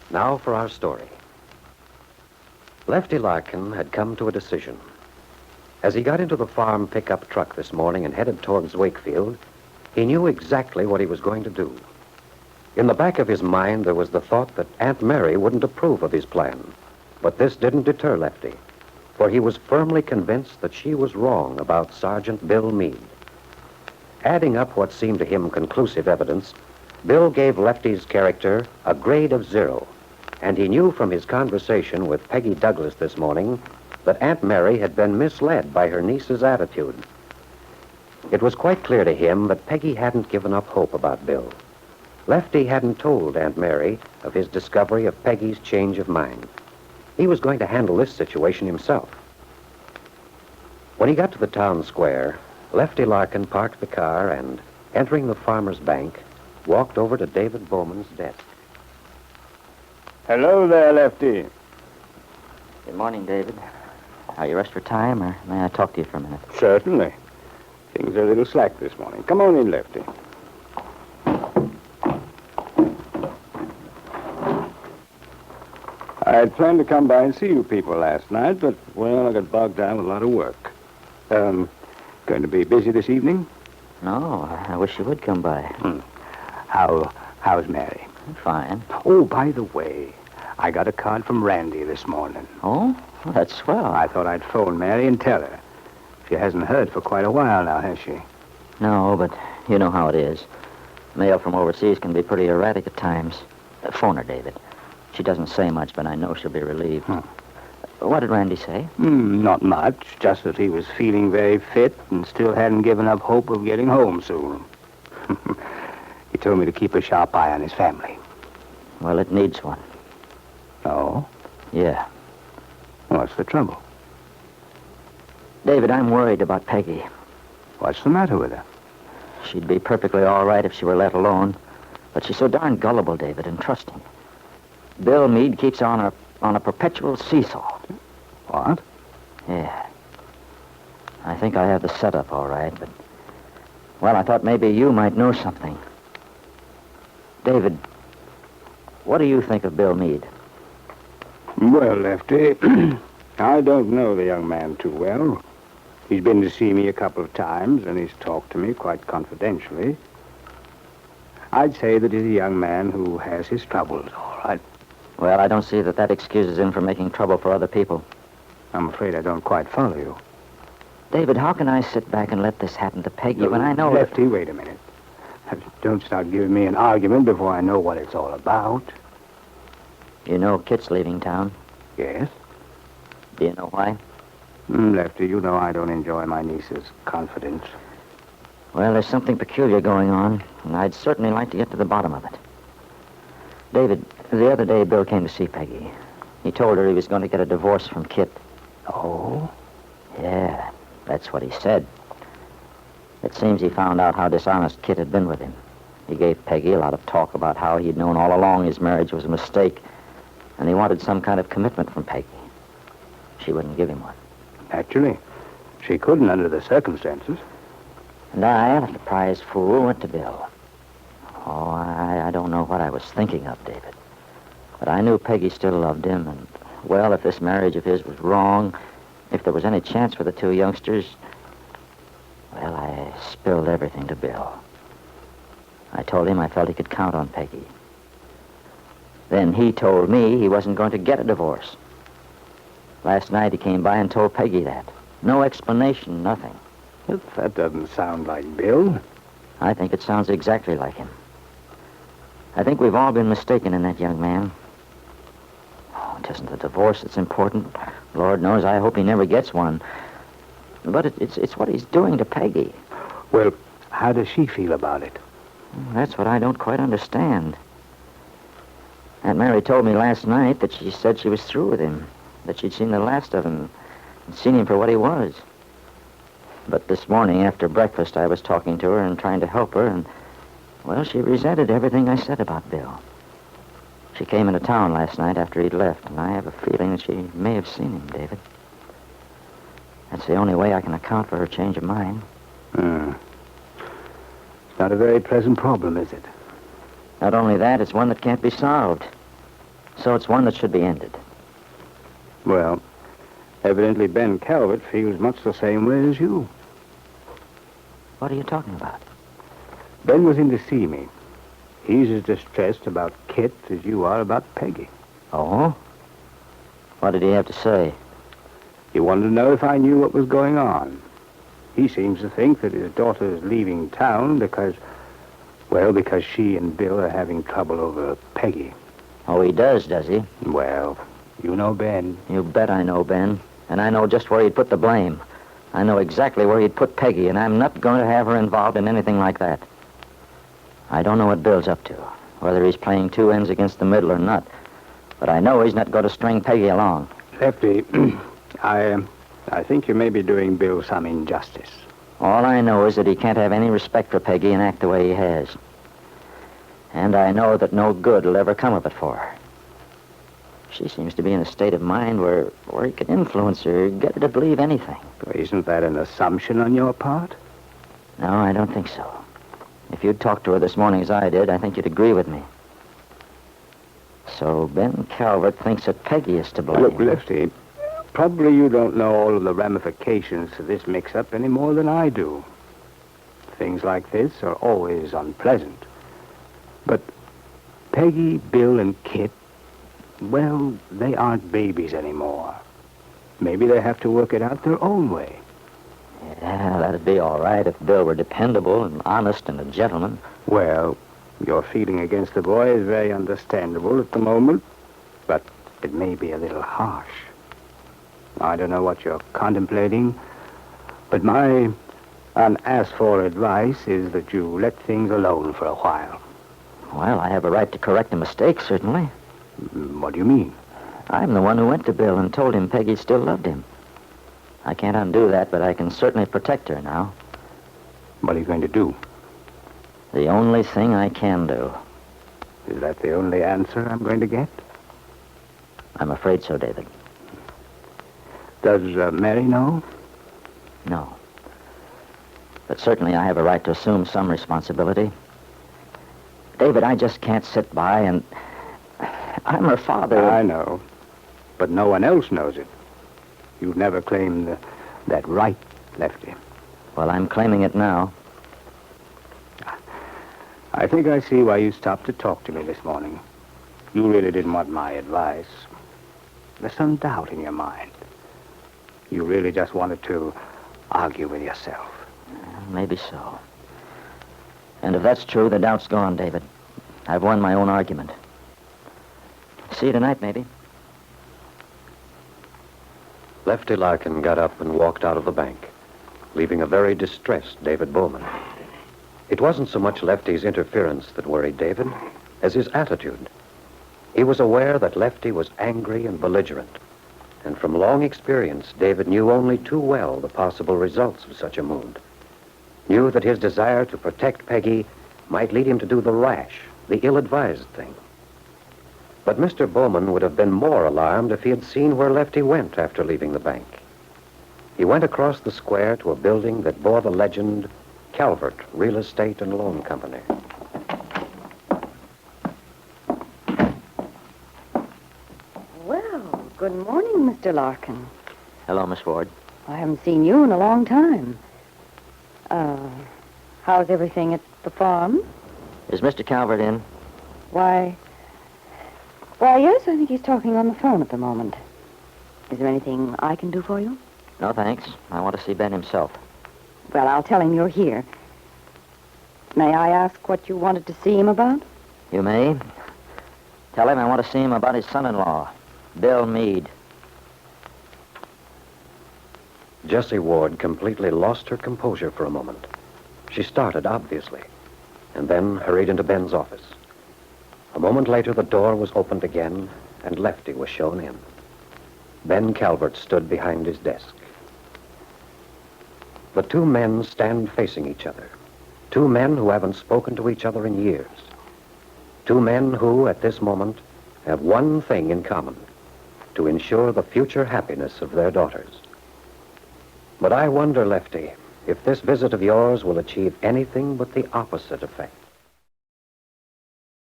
Now for our story. Lefty Larkin had come to a decision. As he got into the farm pickup truck this morning and headed towards Wakefield, he knew exactly what he was going to do. In the back of his mind, there was the thought that Aunt Mary wouldn't approve of his plan. But this didn't deter Lefty, for he was firmly convinced that she was wrong about Sergeant Bill Meade. Adding up what seemed to him conclusive evidence, Bill gave Lefty's character a grade of 0, and he knew from his conversation with Peggy Douglas this morning that Aunt Mary had been misled by her niece's attitude. It was quite clear to him that Peggy hadn't given up hope about Bill. Lefty hadn't told Aunt Mary of his discovery of Peggy's change of mind. He was going to handle this situation himself. When he got to the town square, Lefty Larkin parked the car and, entering the farmer's bank, walked over to David Bowman's desk. Hello there, Lefty. Good morning, David. Are you rushed for time, or may I talk to you for a minute? Certainly. Things are a little slack this morning. Come on in, Lefty. I had planned to come by and see you people last night, but, well, I got bogged down with a lot of work. Going to be busy this evening? No, I wish you would come by. How's Mary? Fine. Oh, by the way, I got a card from Randy this morning. Oh? Well, that's swell. I thought I'd phone Mary and tell her. She hasn't heard for quite a while now, has she? No, but you know how it is. Mail from overseas can be pretty erratic at times. Phone her, David. She doesn't say much, but I know she'll be relieved. What did Randy say? Not much. Just that he was feeling very fit and still hadn't given up hope of getting home soon. He told me to keep a sharp eye on his family. Well, it needs one. Oh? Yeah. What's the trouble? David, I'm worried about Peggy. What's the matter with her? She'd be perfectly all right if she were let alone. But she's so darn gullible, David, and trusting. Bill Meade keeps her on a perpetual seesaw. What? Yeah. I think I have the setup all right, but... Well, I thought maybe you might know something. David, what do you think of Bill Meade? Well, Lefty, I don't know the young man too well. He's been to see me a couple of times, and he's talked to me quite confidentially. I'd say that he's a young man who has his troubles, all right. Well, I don't see that excuses him for making trouble for other people. I'm afraid I don't quite follow you. David, how can I sit back and let this happen to Peggy when I know... Lefty, wait a minute. Don't start giving me an argument before I know what it's all about. You know Kit's leaving town? Yes? Do you know why? Lefty, you know I don't enjoy my niece's confidence. Well, there's something peculiar going on, and I'd certainly like to get to the bottom of it. David, the other day Bill came to see Peggy. He told her he was going to get a divorce from Kit. Oh? Yeah, that's what he said. It seems he found out how dishonest Kit had been with him. He gave Peggy a lot of talk about how he'd known all along his marriage was a mistake, and he wanted some kind of commitment from Peggy. She wouldn't give him one. Naturally. She couldn't under the circumstances. And I, like a prize fool, went to Bill. Oh, I don't know what I was thinking of, David. But I knew Peggy still loved him, and, well, if this marriage of his was wrong, if there was any chance for the two youngsters, well, I spilled everything to Bill. I told him I felt he could count on Peggy. Then he told me he wasn't going to get a divorce. Last night he came by and told Peggy that. No explanation, nothing. That doesn't sound like Bill. I think it sounds exactly like him. I think we've all been mistaken in that young man. Oh, it isn't the divorce that's important. Lord knows I hope he never gets one. But it's what he's doing to Peggy. Well, how does she feel about it? That's what I don't quite understand. Aunt Mary told me last night that she said she was through with him, that she'd seen the last of him, and seen him for what he was. But this morning after breakfast, I was talking to her and trying to help her, and, well, she resented everything I said about Bill. She came into town last night after he'd left, and I have a feeling that she may have seen him, David. That's the only way I can account for her change of mind. It's not a very pleasant problem, is it? Not only that, it's one that can't be solved. So it's one that should be ended. Well, evidently Ben Calvert feels much the same way as you. What are you talking about? Ben was in to see me. He's as distressed about Kit as you are about Peggy. Oh? What did he have to say? He wanted to know if I knew what was going on. He seems to think that his daughter is leaving town because she and Bill are having trouble over Peggy. Oh, he does he? Well, you know Ben. You bet I know Ben. And I know just where he'd put the blame. I know exactly where he'd put Peggy, and I'm not going to have her involved in anything like that. I don't know what Bill's up to, whether he's playing two ends against the middle or not. But I know he's not going to string Peggy along. Lefty, I think you may be doing Bill some injustice. All I know is that he can't have any respect for Peggy and act the way he has. And I know that no good will ever come of it for her. She seems to be in a state of mind where he can influence her, get her to believe anything. Isn't that an assumption on your part? No, I don't think so. If you'd talked to her this morning as I did, I think you'd agree with me. So Ben Calvert thinks that Peggy is to blame. Look, Lefty, probably you don't know all of the ramifications to this mix-up any more than I do. Things like this are always unpleasant. But Peggy, Bill, and Kit, well, they aren't babies anymore. Maybe they have to work it out their own way. Yeah, that'd be all right if Bill were dependable and honest and a gentleman. Well, your feeling against the boy is very understandable at the moment, but it may be a little harsh. I don't know what you're contemplating, but my unasked-for advice is that you let things alone for a while. Well, I have a right to correct a mistake, certainly. What do you mean? I'm the one who went to Bill and told him Peggy still loved him. I can't undo that, but I can certainly protect her now. What are you going to do? The only thing I can do. Is that the only answer I'm going to get? I'm afraid so, David. Does Mary know? No. But certainly I have a right to assume some responsibility. David, I just can't sit by and... I'm her father. I know. But no one else knows it. You've never claimed that right, Lefty. Well, I'm claiming it now. I think I see why you stopped to talk to me this morning. You really didn't want my advice. There's some doubt in your mind. You really just wanted to argue with yourself. Maybe so. And if that's true, the doubt's gone, David. I've won my own argument. See you tonight, maybe. Lefty Larkin got up and walked out of the bank, leaving a very distressed David Bowman. It wasn't so much Lefty's interference that worried David as his attitude. He was aware that Lefty was angry and belligerent, and from long experience, David knew only too well the possible results of such a mood. Knew that his desire to protect Peggy might lead him to do the rash, the ill-advised thing. But Mr. Bowman would have been more alarmed if he had seen where Lefty went after leaving the bank. He went across the square to a building that bore the legend Calvert Real Estate and Loan Company. Well, good morning, Mr. Larkin. Hello, Miss Ward. I haven't seen you in a long time. How's everything at the farm? Is Mr. Calvert in? Why, yes, I think he's talking on the phone at the moment. Is there anything I can do for you? No, thanks. I want to see Ben himself. Well, I'll tell him you're here. May I ask what you wanted to see him about? You may. Tell him I want to see him about his son-in-law, Bill Meade. Jessie Ward completely lost her composure for a moment. She started, obviously, and then hurried into Ben's office. A moment later, the door was opened again, and Lefty was shown in. Ben Calvert stood behind his desk. The two men stand facing each other. Two men who haven't spoken to each other in years. Two men who, at this moment, have one thing in common: to ensure the future happiness of their daughters. But I wonder, Lefty, if this visit of yours will achieve anything but the opposite effect.